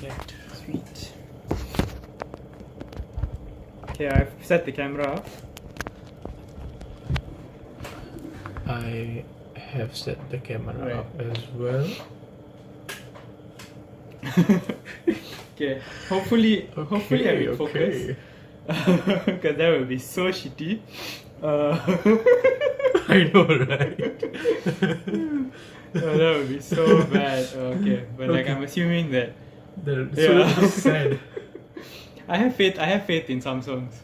Perfect. Sweet. Okay, I've set the camera up. I have set the camera Right. up as well. Okay, hopefully I will focus. Because that would be so shitty. I know, right? That would be so bad. Okay, but like Okay. I'm assuming that So sad. I have faith in Samsungs.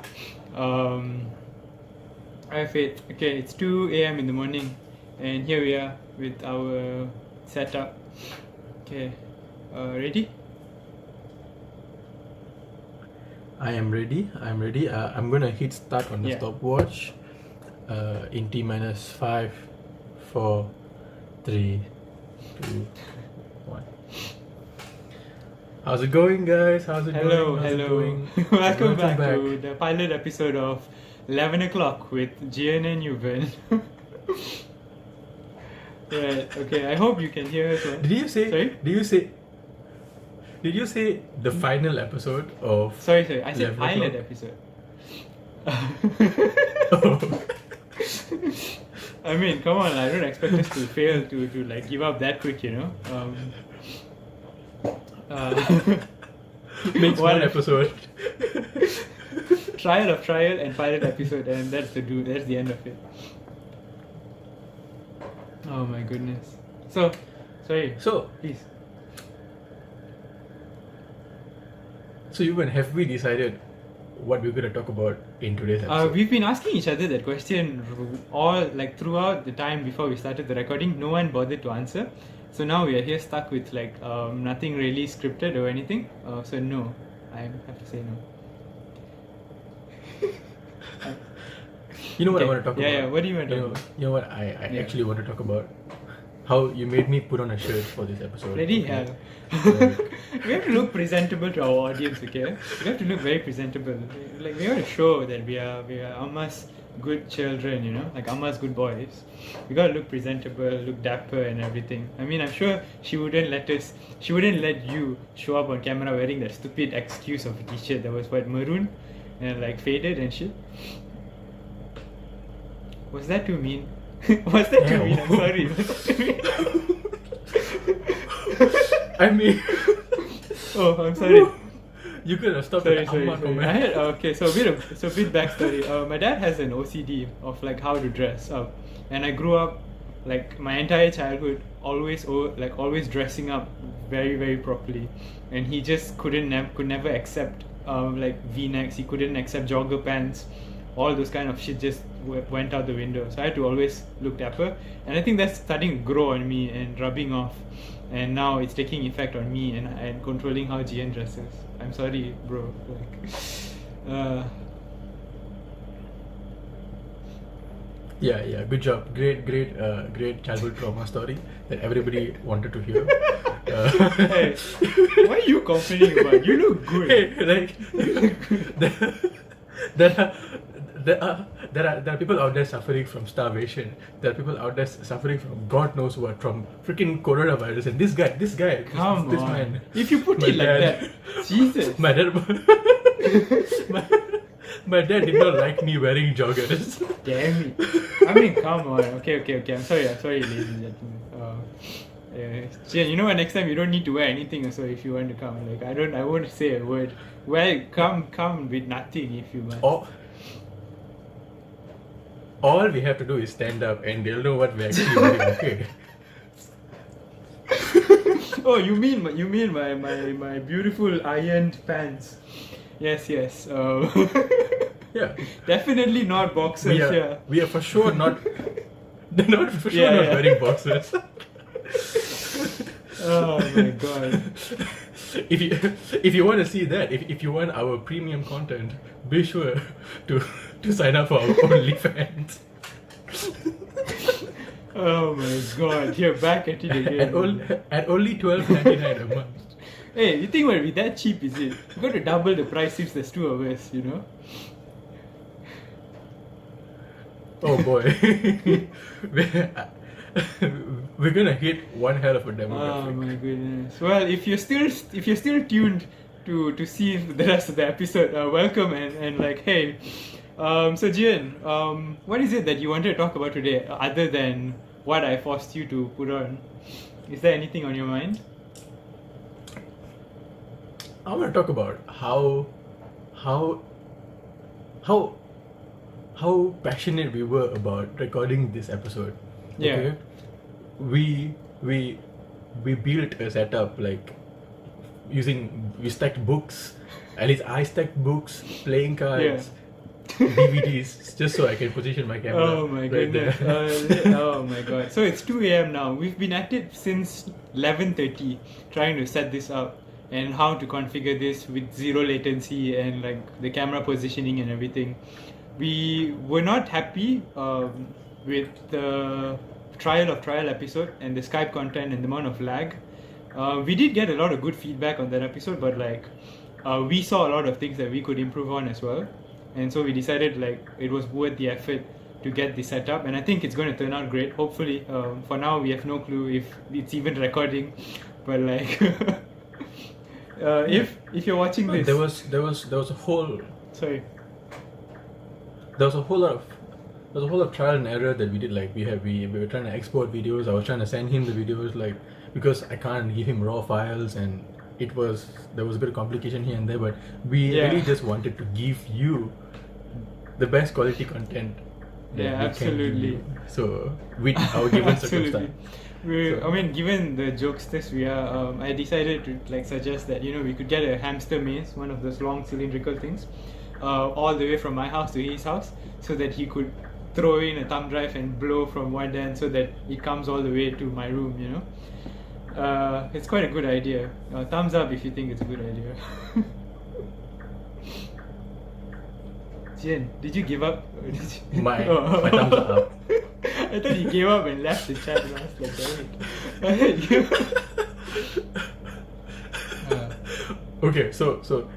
I have faith. Okay, it's 2 a.m. in the morning, and here we are with our setup. Okay, ready? I am ready. I'm gonna hit start on the Yeah. stopwatch. In T minus 5, 4, 3, 2, 1. How's it going, guys? How's it Hello, going? How's it hello. going? Welcome back to the pilot episode of 11 o'clock with Jihan and Yuvern. Right, okay, I hope you can hear us well. Did you say? Sorry? Did you say the final episode of? Sorry, I said 11 pilot o'clock? episode. Oh. I mean, come on, I don't expect us to fail to like give up that quick, you know. Makes one episode. Trial and pilot episode, and that's the end of it. Oh my goodness. So, sorry. So, Please. Yuvan, have we decided what we're gonna talk about in today's episode? We've been asking each other that question all like throughout the time before we started the recording. No one bothered to answer, so now we are here stuck with like nothing really scripted or anything. So no, I have to say no. You know what I Okay. want to talk about? Yeah. What do you want to talk about? You know what I Yeah. actually want to talk about? How you made me put on a shirt for this episode. Ready? Okay. Yeah. Like, We have to look presentable to our audience, okay? We have to look very presentable. Like we want to show that we are Amma's good children, you know, like Amma's good boys. We gotta look presentable, look dapper and everything. I mean, I'm sure she wouldn't let you show up on camera wearing that stupid excuse of a t-shirt that was maroon and like faded and shit. Was that too mean? Was that too mean? I'm sorry. Was that too mean? I mean, Oh, I'm sorry. you could have stopped Sorry. at Amma I comment. had okay. So a bit backstory. My dad has an OCD of like how to dress up, and I grew up like my entire childhood always dressing up very very properly, and he just could never accept like V-necks. He couldn't accept jogger pants. All those kind of shit just went out the window. So I had to always look dapper, and I think that's starting to grow on me and rubbing off. And now it's taking effect on me and controlling how Jian dresses. I'm sorry, bro. Like, Yeah, good job. Great childhood trauma story that everybody wanted to hear. Hey, what are you complaining about? You look good. Hey, like there are people out there suffering from starvation. There are people out there suffering from God knows what, from freaking coronavirus. And this guy, Come this on. man. If you put My it like dad. that, Jesus. My dad, my dad did not like me wearing joggers. Damn it. I mean, come on. Okay. I'm sorry, ladies and gentlemen. Jian, you know what? Next time you don't need to wear anything. So if you want to come, like I won't say a word. Well, come with nothing if you want. All we have to do is stand up, and they'll know what we're actually wearing. Okay. Oh, you mean my beautiful ironed pants? Yes. Yeah. Definitely not boxers. We are for sure not. They're not for sure Yeah, not yeah. wearing boxers. Oh my god. If you want to see that, if you want our premium content, be sure to sign up for our OnlyFans. Oh my god. You're back at it again. At only $12.99 a month. Hey, you think it will be that cheap, is it? You got to double the price since there's two of us, you know? Oh boy. we're gonna hit one hell of a Oh demographic. my goodness. Well, if you're still tuned to see the rest of the episode, welcome and like hey. So Jihan, what is it that you wanted to talk about today, other than what I forced you to put on? Is there anything on your mind? I want to talk about how passionate we were about recording this episode. Yeah. Okay? We built a setup like we stacked books. At least I stacked books, playing cards, DVDs, just so I can position my camera. Oh my right goodness. there. Oh my god. So it's 2 a.m. now. We've been at it since 11:30 trying to set this up and how to configure this with zero latency and like the camera positioning and everything. We were not happy with the trial episode and the Skype content and the amount of lag. We did get a lot of good feedback on that episode, but like we saw a lot of things that we could improve on as well. And so we decided like it was worth the effort to get this set up, and I think it's going to turn out great. Hopefully, for now we have no clue if it's even recording, but like if you're watching this, there was a whole sorry, there was a whole lot of trial and error that we did. Like we were trying to export videos. I was trying to send him the videos, like because I can't give him raw files, and there was a bit of complication here and there. But we really just wanted to give you the best quality content that we absolutely. can give you. So with our given circumstance. I mean, given the jokesters we are, I decided to like suggest that we could get a hamster maze, one of those long cylindrical things, all the way from my house to his house, so that he could throw in a thumb drive and blow from one end, so that it comes all the way to my room. It's quite a good idea. Thumbs up if you think it's a good idea. Jihan, did you give up? Or did you... My thumbs are up. I thought you gave up and left the chat, and I was like, damn it. Okay, so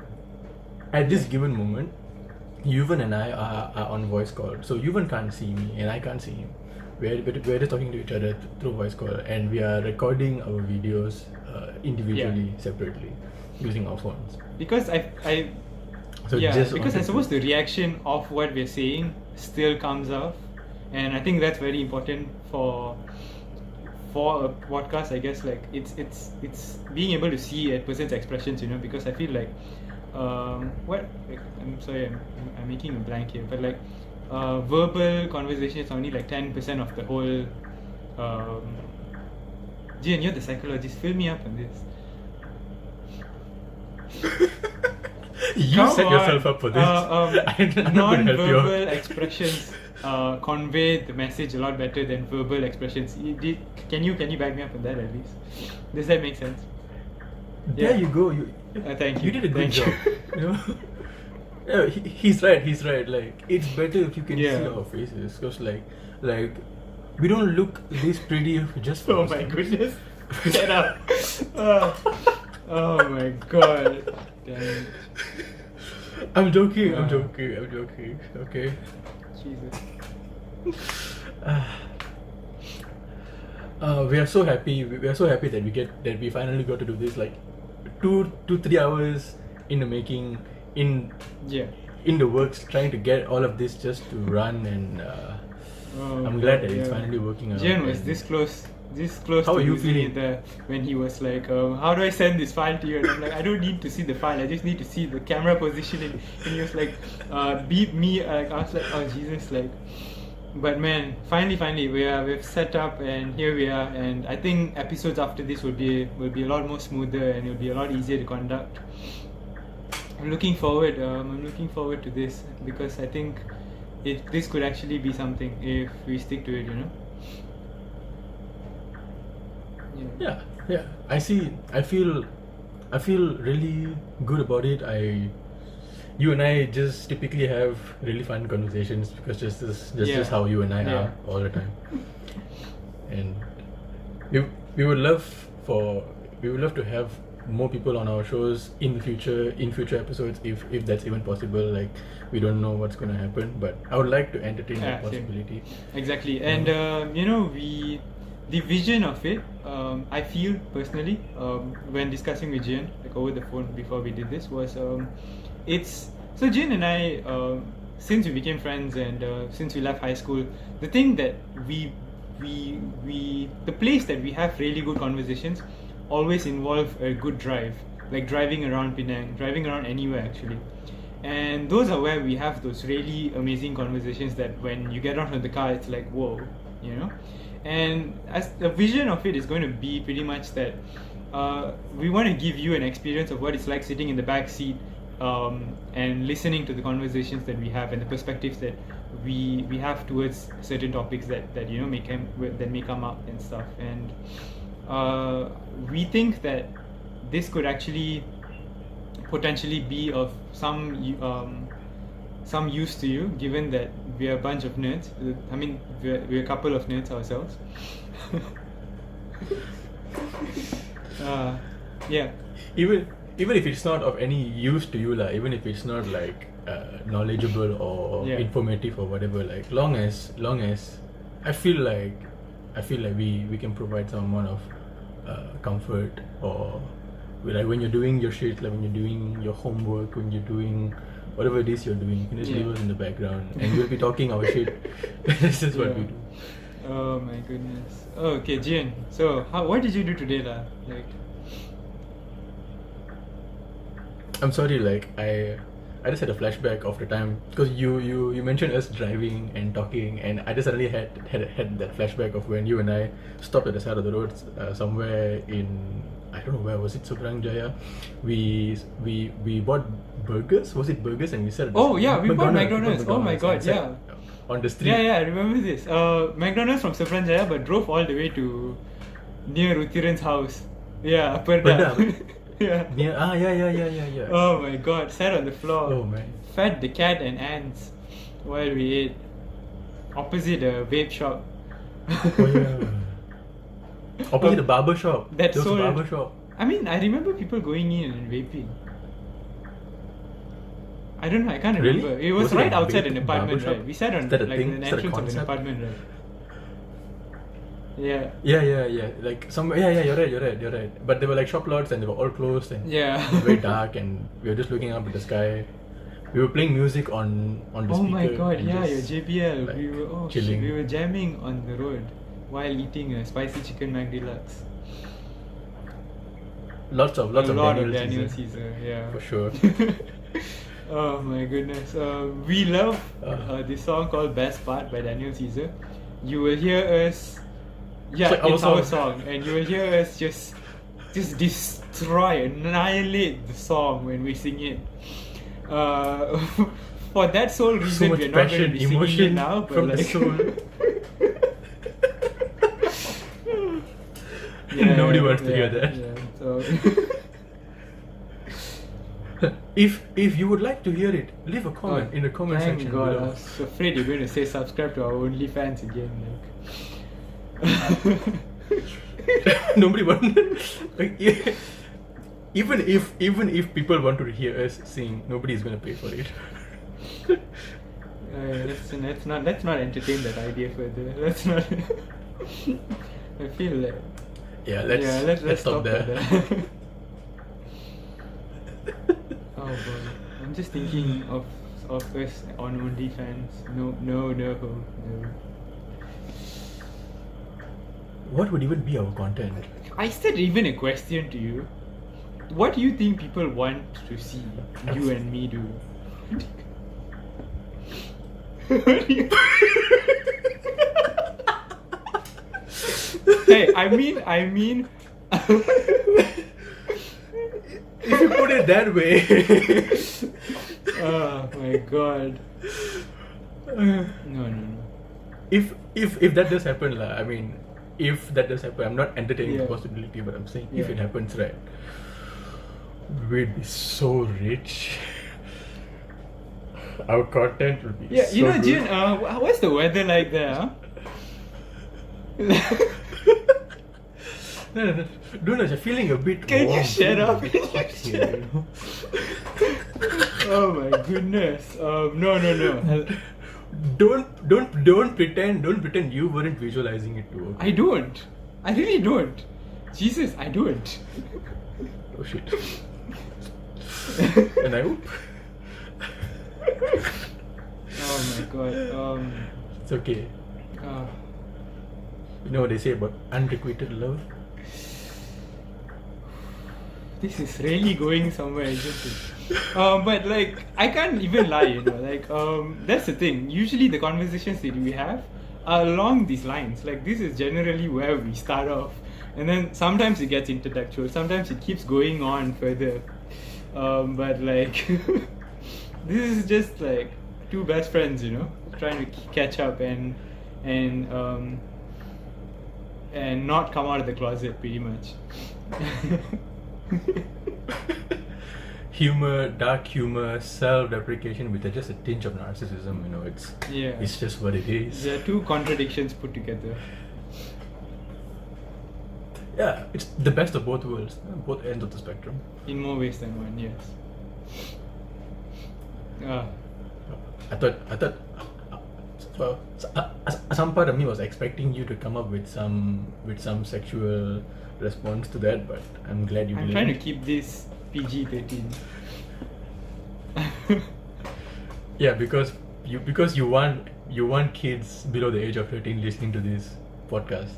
at this given moment, Yuvern and I are on voice call. So Yuvern can't see me and I can't see him. We're just talking to each other through voice call, and we are recording our videos individually, separately, using our phones. Because I suppose the reaction of what we're saying still comes out, and I think that's very important for a podcast. I guess like it's being able to see a person's expressions, because I feel like I'm sorry, I'm making a blank here, but like verbal conversation is only like 10% of the whole. Jihan, you're the psychologist. Fill me up on this. You set yourself up for this. I'm not going to help you. Non-verbal expressions convey the message a lot better than verbal expressions. Can you back me up on that at least? Does that make sense? There you go. Thank you. You did a good job. Yeah, he's right. Like it's better if you can see our faces, because like we don't look this pretty just for Oh my goodness! Shut up! Oh my god! Damn it. I'm joking. Okay. Jesus. We are so happy. We are so happy that we finally got to do this. Like 2-3 hours in the making, in the works, trying to get all of this just to run, and I'm glad that it's finally working out. Jihan was this close How to are you using feeling? it there when he was like, how do I send this file to you? And I'm like, I don't need to see the file, I just need to see the camera positioning. And he was like, beep me. Like, I was like, oh Jesus, like. But man, finally we've set up, and here we are. And I think episodes after this will be a lot more smoother, and it'll be a lot easier to conduct. I'm looking forward to this, because I think this could actually be something if we stick to it, Yeah. I see. I feel really good about it. You and I just typically have really fun conversations, because just how you and I are all the time. And we would love to have more people on our shows in future episodes, if that's even possible. Like, we don't know what's going to happen, but I would like to entertain that possibility. Exactly. And the vision of it, I feel personally, when discussing with Jihan, like over the phone before we did this, was it's so Jihan and I, since we became friends and since we left high school, the thing that we the place that we have really good conversations always involve a good drive, like driving around Penang, driving around anywhere actually. And those are where we have those really amazing conversations that when you get out of the car, it's like, whoa, you know. And as the vision of it is going to be pretty much that we want to give you an experience of what it's like sitting in the back seat and listening to the conversations that we have and the perspectives that we have towards certain topics that you know may come up and stuff. And we think that this could actually potentially be of some use to you, given that we are a bunch of nerds. I mean, we're a couple of nerds ourselves. Yeah. Even if it's not of any use to you, like, even if it's not like knowledgeable or informative or whatever, like long as I feel like we can provide some amount of comfort, or like when you're doing your shit, like when you're doing your homework, when you're doing whatever it is you're doing, you can just leave us in the background and we'll be talking our shit. This is what we do. Oh my goodness. Oh, okay, Jihan. So what did you do today, lah? Like, I'm sorry, like I just had a flashback of the time because you mentioned us driving and talking, and I just suddenly had that flashback of when you and I stopped at the side of the road somewhere in, I don't know where was it, Seberang Jaya. We bought burgers. Was it burgers? And we said, oh yeah, we bought McDonald's. Oh my god, yeah. On the street. Yeah, I remember this. McDonald's from Seberang Jaya, but drove all the way to near Ruthiran's house. Yeah, Perda. Yeah. Yeah. Oh my god, sat on the floor. Oh man. Fed the cat and ants while we ate. Opposite a vape shop. Oh yeah. Opposite the barber shop. That's there was a barber shop. I mean, I remember people going in and vaping. I don't know, I can't remember. Really? It was right outside an barber apartment, shop? right? We sat on Is that a like thing? an Is that a entrance of an concept? apartment, right? Yeah. Yeah. Like somewhere. Yeah. You're right. But they were like shop lots and they were all closed and Yeah. it was very dark, and we were just looking up at the sky. We were playing music on the Oh speaker. my god, and yeah, your just, JBL. like, We were chilling. we were jamming on the road while eating a spicy chicken McDeluxe. Lots of a lot of Daniel Daniel Caesar. Caesar, yeah. For sure. Oh my goodness. We love this song called Best Part by Daniel Caesar. You will hear us. Yeah, it's like our our song. song. And you will hear us just destroy, annihilate the song when we sing it. For that sole reason, So much we're not going passion, to be singing emotion it now. But from like, the soul. Yeah, Nobody wants to hear that. Yeah, so If you would like to hear it, leave a comment in the comment thank section God, I below. was afraid you're going to say subscribe to our OnlyFans again. Nobody wanted. Like, yeah. Even if people want to hear us sing, nobody is gonna pay for it. Let's not entertain that idea further. Let's not. I feel like Let's stop there. at that. Oh boy, I'm just thinking of us on OnlyFans. No. What would even be our content? I said even a question to you. What do you think people want to see you and me do? Hey, I mean. If you put it that way. Oh my god. No. If that does happen, I mean, if that does happen, I'm not entertaining the possibility, but I'm saying if it happens, right, we'd be so rich. Our content would be so you know, good. Jihan, what's the weather like there? Huh? No. Don't know, you're feeling a bit Can warm. you shut up? A bit hot here, you know? Oh my goodness. No. Don't pretend you weren't visualizing it too. Okay? I don't. I really don't. Jesus, I don't. Oh shit. And I hope. Oh my god. It's okay. Uh, You know what they say about unrequited love? this is really going somewhere, isn't it? But like, I can't even lie, you know. Like, that's the thing. Usually, the conversations that we have are along these lines. Like, this is generally where we start off, and then sometimes it gets intellectual. Sometimes it keeps going on further. But like, this is just like two best friends, you know, trying to catch up and not come out of the closet, pretty much. Humor, dark humor, self-deprecation with just a tinge of narcissism. You know, it's just what it is. There are two contradictions put together. Yeah, it's the best of both worlds, both ends of the spectrum. In more ways than one, yes. I thought. Well, some part of me was expecting you to come up with some sexual response to that, but I'm glad you didn't. I'm trying to keep this PG-13. Yeah, because you want kids below the age of 13 listening to this podcast.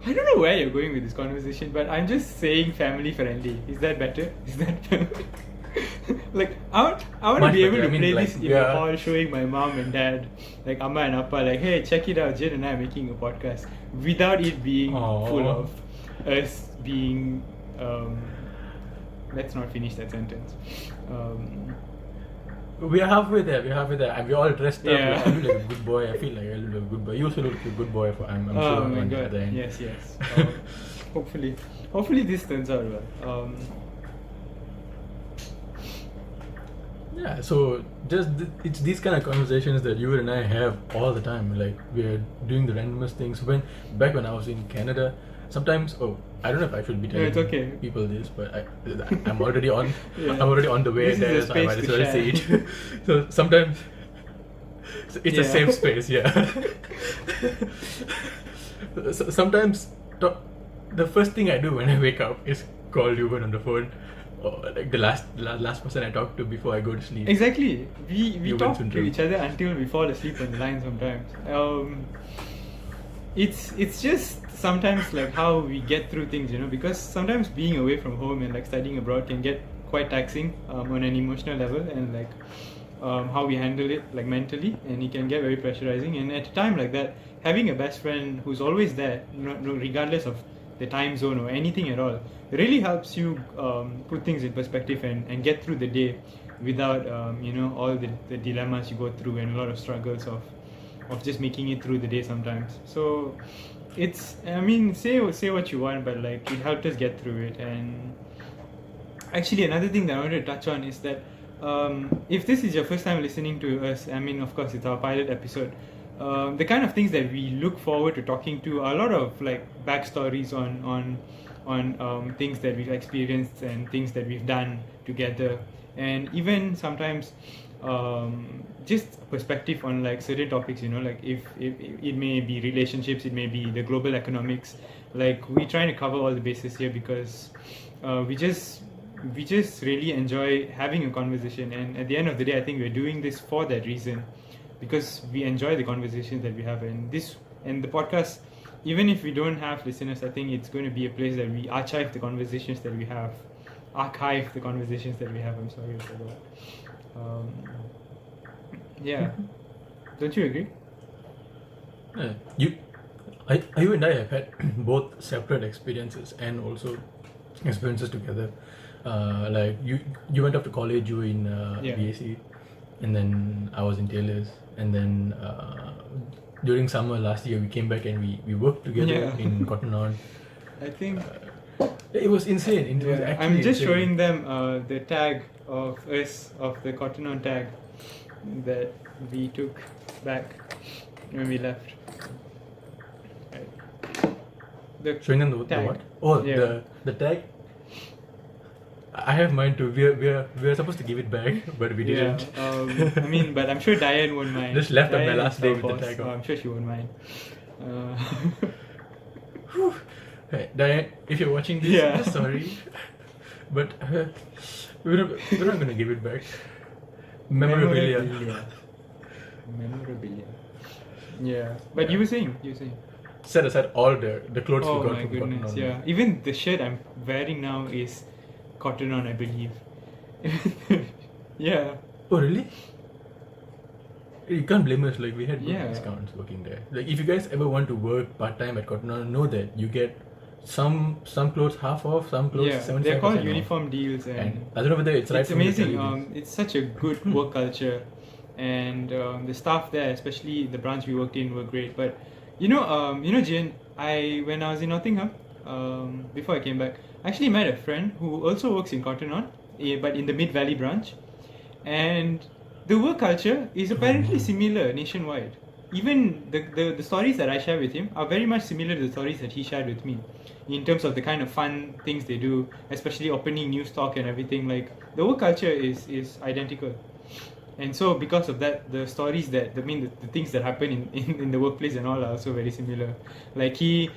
I don't know where you're going with this conversation, but I'm just saying family friendly. Is that better? Is that like I want to Much be able better. to I mean, play like, this in yeah. the hall, showing my mom and dad, like Amma and Appa, like, hey, check it out, Jihan and I are making a podcast, without it being Aww. full of us being. Let's not finish that sentence. We are halfway there. And we're all dressed up. Yeah. I look like a good boy. I feel like I look like a good boy. You also look like a good boy. I'm Oh sure my on the god! other end. Yes. Hopefully this turns out well. Yeah, so it's these kind of conversations that you and I have all the time. Like, we're doing the randomest things. Back when I was in Canada, sometimes I don't know if I should be telling it's okay. people this, but I'm already on. Yeah. I'm already on the way This is there, a so I might space as to well say share. it. So sometimes it's a Yeah. safe space. Yeah. So sometimes the first thing I do when I wake up is call Yuvern on the phone, or like the last person I talk to before I go to sleep. Exactly. We Human talk to syndrome. each other until we fall asleep on the line sometimes. It's just sometimes like how we get through things, you know, because sometimes being away from home and like studying abroad can get quite taxing on an emotional level, and like how we handle it like mentally, and it can get very pressurizing. And at a time like that, having a best friend who's always there, regardless of the time zone or anything at all, really helps you put things in perspective and get through the day without all the dilemmas you go through and a lot of struggles of just making it through the day sometimes. So it's, I mean, say what you want, but like it helped us get through it. And actually another thing that I wanted to touch on is that if this is your first time listening to us, I mean, of course it's our pilot episode, the kind of things that we look forward to talking to are a lot of like backstories on things that we've experienced and things that we've done together, and even sometimes just perspective on like certain topics, you know, like if it may be relationships, it may be the global economics. Like, we're trying to cover all the bases here because we just really enjoy having a conversation, and at the end of the day I think we're doing this for that reason, because we enjoy the conversations that we have. And the podcast, even if we don't have listeners, I think it's going to be a place that we archive the conversations that we have. I'm sorry for that. Yeah. Don't you agree? You and I have had both separate experiences and also experiences together. Like you went off to college, you were in BAC, and then I was in Taylor's, and then during summer last year we came back and we worked together in Cotton On. I think it was insane. It was actually I'm just insane. showing them the tag of us, of the Cotton On tag that we took back when we left. Right. Showing them the tag. what? Oh, Yeah. the tag. I have mine too. We're supposed to give it back, but we didn't. I mean, but I'm sure Diane won't mind. Just left on my Diane last is day our with the boss, tag so on. I'm sure she won't mind. Hey, Diane, if you're watching this, Yeah. sorry, but we're not gonna give it back. Memorabilia. Memorabilia. Yeah. But you were saying. Set aside all the clothes Oh we got my from goodness, Cotton On. yeah. Even the shirt I'm wearing now is Cotton On, I believe. Yeah. Oh really? You can't blame us. Like we had good Yeah. discounts working there. Like if you guys ever want to work part time at Cotton On, know that you get some clothes half off, some clothes Yeah. 75% They're called off. uniform deals, And and I don't know whether it's right it's for me to tell amazing. you this. It's such a good work culture, and the staff there, especially the branch we worked in, were great. But Jihan, when I was in Nottingham, before I came back, I actually met a friend who also works in Cotton On, but in the Mid Valley branch, and the work culture is apparently similar nationwide. Even the stories that I share with him are very much similar to the stories that he shared with me, in terms of the kind of fun things they do, especially opening new stock and everything. Like the work culture is identical. And so because of that, the stories the things that happen in the workplace and all are also very similar. Like he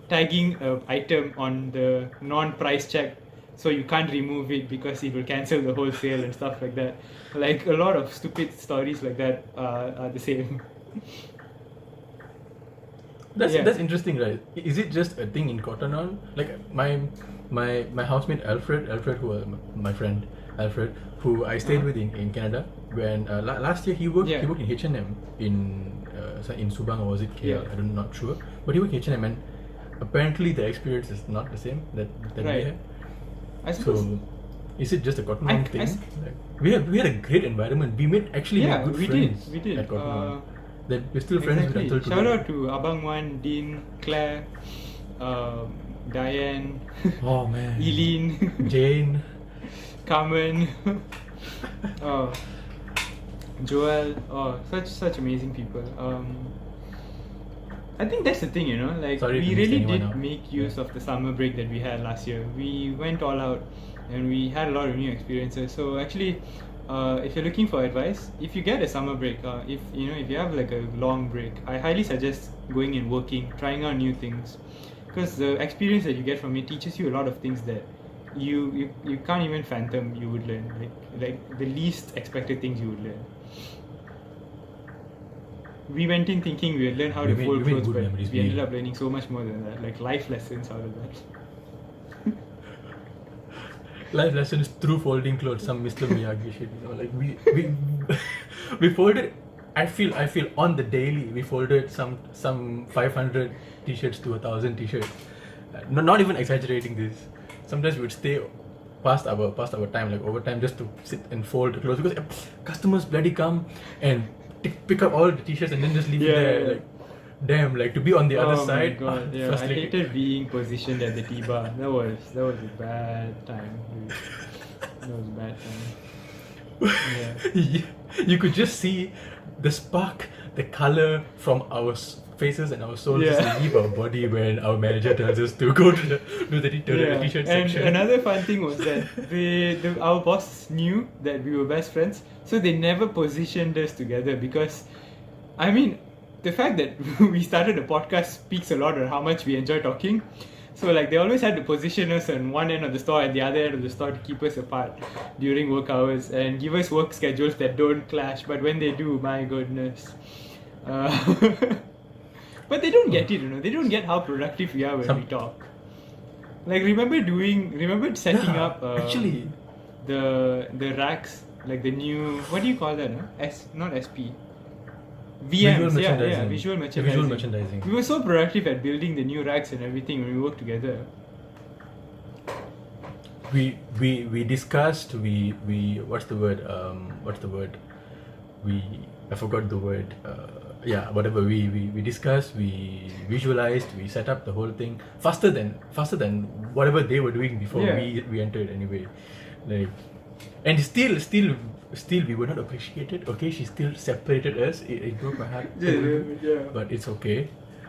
tagging a item on the non-price check, so you can't remove it because it will cancel the whole sale and stuff like that. Like a lot of stupid stories like that are the same. That's interesting, right? Is it just a thing in Cotton On? Like my housemate Alfred, who my friend Alfred, who I stayed with in Canada. When last year he worked in H&M in Subang, or was it KL? Yeah. I'm not sure. But he worked in H&M, and apparently the experience is not the same that we Right. had. I suppose. So is it just a Cotton I- On I thing? s- Like, we had a great environment. We made good we friends did. at Cotton On. That we're still friends with Exactly. until Shout today. out to Abang Wan, Dean, Claire, Diane, Oh man. Eileen, Jane. Carmen, oh, Joel. Oh, such amazing people. I think that's the thing, like Sorry we to miss really anyone did out. make use of the summer break that we had last year. We went all out, and we had a lot of new experiences. So actually, if you're looking for advice, if you get a summer break, if you have like a long break, I highly suggest going and working, trying out new things, because the experience that you get from it teaches you a lot of things that you can't even fathom you would learn, like the least expected things you would learn. We went in thinking we would learn how We to made- fold we made clothes, good but memories. we We- ended up learning so much more than that, like life lessons out of that. Life lessons through folding clothes, some Mr. Miyagi shit. Like we we folded. I feel on the daily we folded some 500 t-shirts to 1,000 t-shirts. Not even exaggerating this. Sometimes we would stay past our time, like overtime, just to sit and fold the clothes, because customers bloody come and pick up all the t-shirts and then just leave it there. Yeah. Like, damn, like to be on the other Oh side. my god, yeah. I frustrating. hated being positioned at the T-bar. That was a bad time, dude. That was a bad time. Yeah. You could just see the spark, the color from our faces and our souls Yeah. just leave our body when our manager tells us to go to the t-shirt And section. another fun thing was that our boss knew that we were best friends, so they never positioned us together, because, I mean, the fact that we started a podcast speaks a lot on how much we enjoy talking. So like they always had to position us on one end of the store and the other end of the store to keep us apart during work hours and give us work schedules that don't clash. But when they do, my goodness. But they don't get it, They don't get how productive we are when we talk. Like remember setting Yeah, up actually, the racks, like the new, what do you call that? Not SP. VMs, merchandising. visual merchandising. Visual merchandising. We were so productive at building the new racks and everything when we worked together. We discussed, we what's the word, I forgot the word, whatever, we discussed, we visualized, we set up the whole thing faster than whatever they were doing before we entered anyway. Like, and still we were not appreciated. Okay, she still separated us. It broke my heart. Yeah. But it's okay.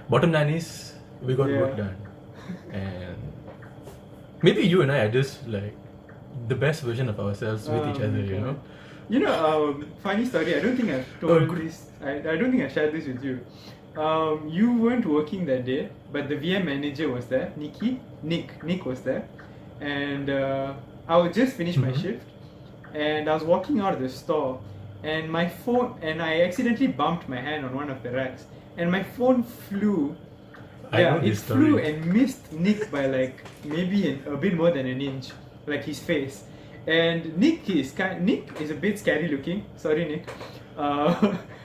Bottom line is we got Yeah. work done, and maybe you and I are just like the best version of ourselves with each other. Funny story. I don't think I've told good. this. I don't think I shared this with you. You weren't working that day, but the VM manager was there. Nick was there, and I would just finish my shift, and I was walking out of the store, and my phone, and I accidentally bumped my hand on one of the racks, and my phone flew. It flew and missed Nick by like maybe a bit more than an inch, like his face. And Nick is a bit scary looking. Sorry, Nick.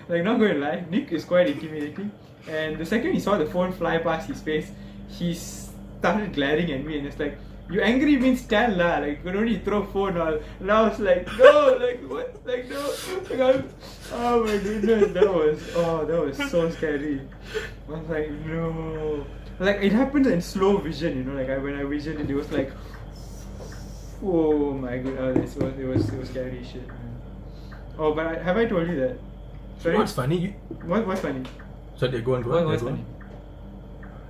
Like, not going to lie, Nick is quite intimidating. And the second he saw the phone fly past his face, he started glaring at me, and it's like, "You angry means tell lah, like you can only throw phone all." And I was like, "No, like what? Like no." Like, oh my goodness, that was so scary. I was like, no. Like it happened in slow vision, you know, like when I visioned it, it was like, oh my goodness, it was scary shit, man. Oh, but have I told you that? Sorry? What's funny? What's funny? Sorry, go on. What's funny?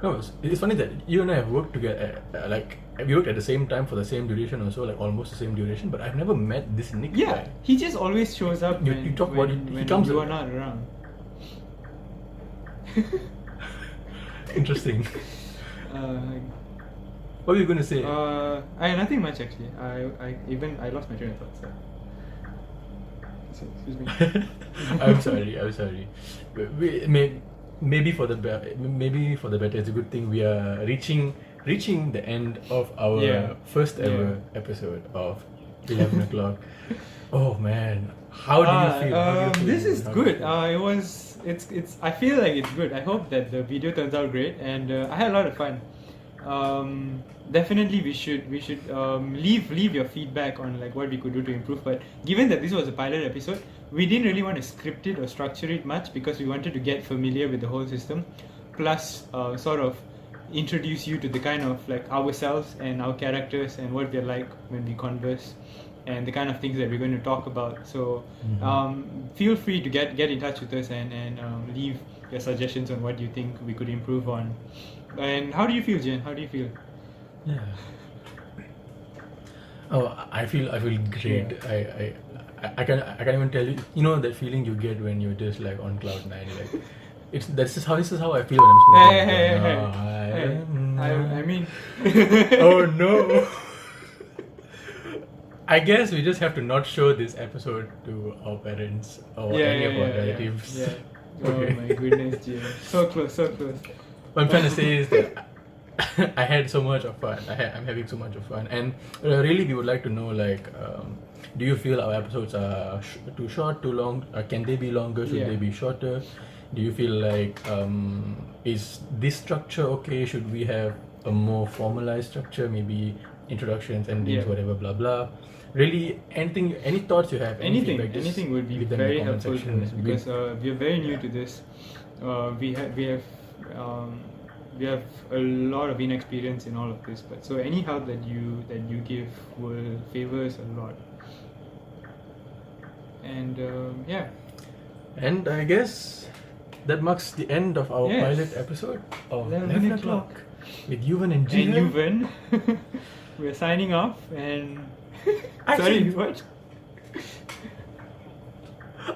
No, it's funny that you and I have worked together, like we worked at the same time for the same duration also, like almost the same duration, but I've never met this Nick guy. He just always shows up when you are not around. Interesting. What were you going to say? Nothing much actually. I lost my train of thought. So excuse me. I'm sorry. Maybe for the better, it's a good thing we are reaching the end of our first ever episode of 11 o'clock. Oh man, how do you feel? This is good. It's. I feel like it's good. I hope that the video turns out great, and I had a lot of fun. Definitely we should leave your feedback on like what we could do to improve. But given that this was a pilot episode, we didn't really want to script it or structure it much because we wanted to get familiar with the whole system, plus sort of introduce you to the kind of like ourselves and our characters and what we're like when we converse, and the kind of things that we're going to talk about. So feel free to get in touch with us and leave your suggestions on what you think we could improve on. And how do you feel, Jihan? How do you feel? Yeah. Oh, I feel great. Yeah. I can't even tell you. You know that feeling you get when you're just like on cloud nine. Like this is how I feel when I'm smoking. Hey. I mean. Oh no. I guess we just have to not show this episode to our parents or any of our relatives. Yeah. Okay. Oh my goodness, Jihan. So close. What I'm trying to say is that I had so much of fun. I'm having so much of fun, and really, we would like to know, like, do you feel our episodes are too short, too long? Can they be longer? Should they be shorter? Do you feel like is this structure okay? Should we have a more formalized structure? Maybe introductions, endings, whatever, blah blah. Really, any thoughts you have? Anything would be very helpful to us because we are very new to this. We have a lot of inexperience in all of this, but so any help that you give will favor us a lot. And and I guess that marks the end of our pilot episode of 11 o'clock with Yuvern and Jihan. We're signing off and Actually, sorry, what?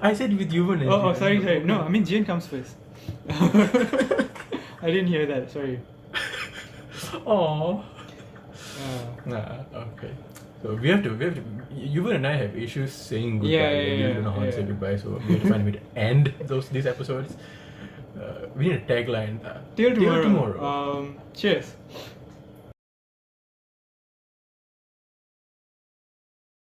I said with Yuvern and Oh, sorry. No, I mean Jihan comes first. I didn't hear that. Sorry. Aww. Okay. So we have to. Yuvern and I have issues saying goodbye. We don't know how to say goodbye, so we have to find a way to end these episodes. We need a tagline. Till tomorrow. Cheers.